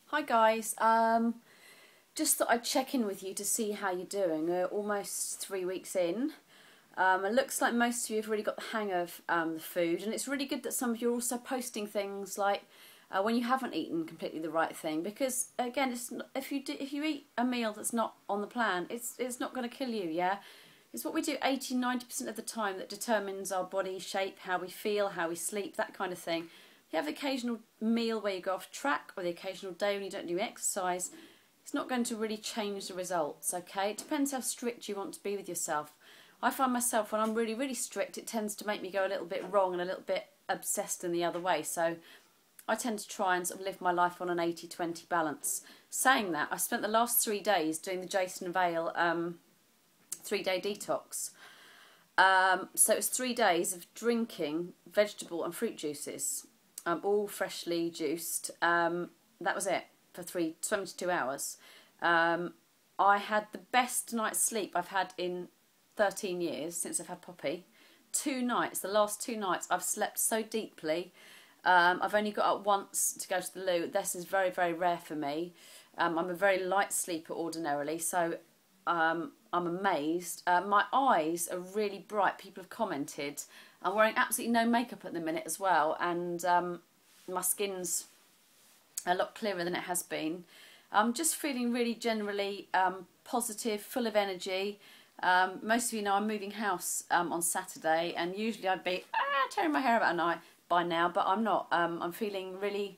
Hi guys, just thought I'd check in with you to see how you're doing. We're almost 3 weeks in. It looks like most of you have really got the hang of the food, and it's really good that some of you are also posting things like when you haven't eaten completely the right thing. Because again, if you eat a meal that's not on the plan, it's not going to kill you. Yeah, it's what we do 80–90% of the time that determines our body shape, how we feel, how we sleep, that kind of thing. You have the occasional meal where you go off track, or the occasional day when you don't do exercise, it's not going to really change the results, okay? It depends how strict you want to be with yourself. I find myself, when I'm really, really strict, it tends to make me go a little bit wrong and a little bit obsessed in the other way. So I tend to try and sort of live my life on an 80–20 balance. Saying that, I spent the last 3 days doing the Jason Vale 3-day detox. So it was 3 days of drinking vegetable and fruit juices. All freshly juiced. That was it for 22 hours. I had the best night's sleep I've had in 13 years since I've had Poppy. 2 nights, the last 2 nights, I've slept so deeply. I've only got up once to go to the loo. This is very, very rare for me. I'm a very light sleeper ordinarily, so I'm amazed. My eyes are really bright. People have commented. I'm wearing absolutely no makeup at the minute as well, and my skin's a lot clearer than it has been. I'm just feeling really generally positive, full of energy. Most of you know I'm moving house on Saturday, and usually I'd be tearing my hair out at night by now, but I'm not. I'm feeling really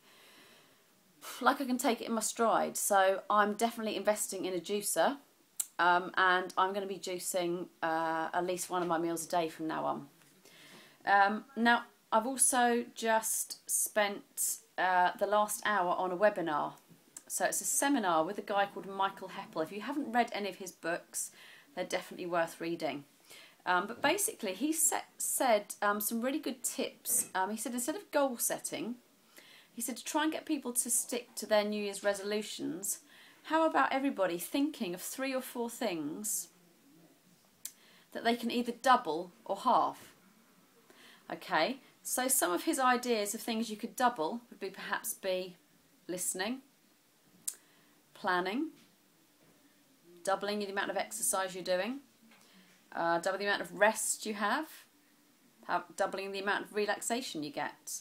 like I can take it in my stride. So I'm definitely investing in a juicer, and I'm going to be juicing at least one of my meals a day from now on. Now, I've also just spent the last hour on a webinar. So it's a seminar with a guy called Michael Heppel. If you haven't read any of his books, they're definitely worth reading. But basically, he said some really good tips. He said instead of goal setting, he said to try and get people to stick to their New Year's resolutions, how about everybody thinking of 3 or 4 things that they can either double or halve? Okay, so some of his ideas of things you could double would be perhaps listening, planning, doubling the amount of exercise you're doing, doubling the amount of rest you have, doubling the amount of relaxation you get,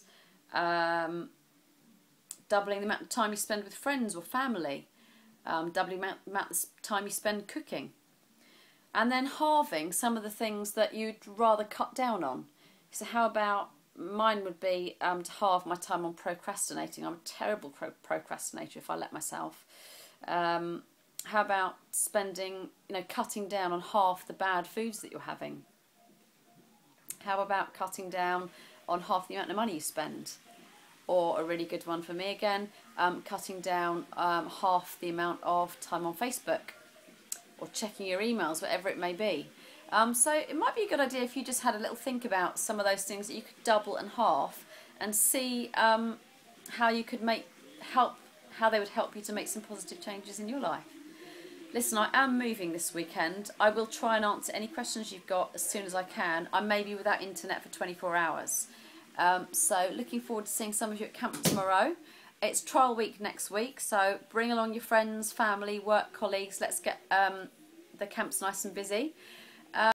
doubling the amount of time you spend with friends or family, doubling the amount of time you spend cooking, and then halving some of the things that you'd rather cut down on. So how about, mine would be to halve my time on procrastinating. I'm a terrible procrastinator if I let myself. How about cutting down on half the bad foods that you're having? How about cutting down on half the amount of money you spend? Or a really good one for me again, cutting down half the amount of time on Facebook or checking your emails, whatever it may be. So it might be a good idea if you just had a little think about some of those things that you could double and half, and see how you could how they would help you to make some positive changes in your life. Listen, I am moving this weekend. I will try and answer any questions you've got as soon as I can. I may be without internet for 24 hours. So looking forward to seeing some of you at camp tomorrow. It's trial week next week, so bring along your friends, family, work colleagues. Let's get the camps nice and busy.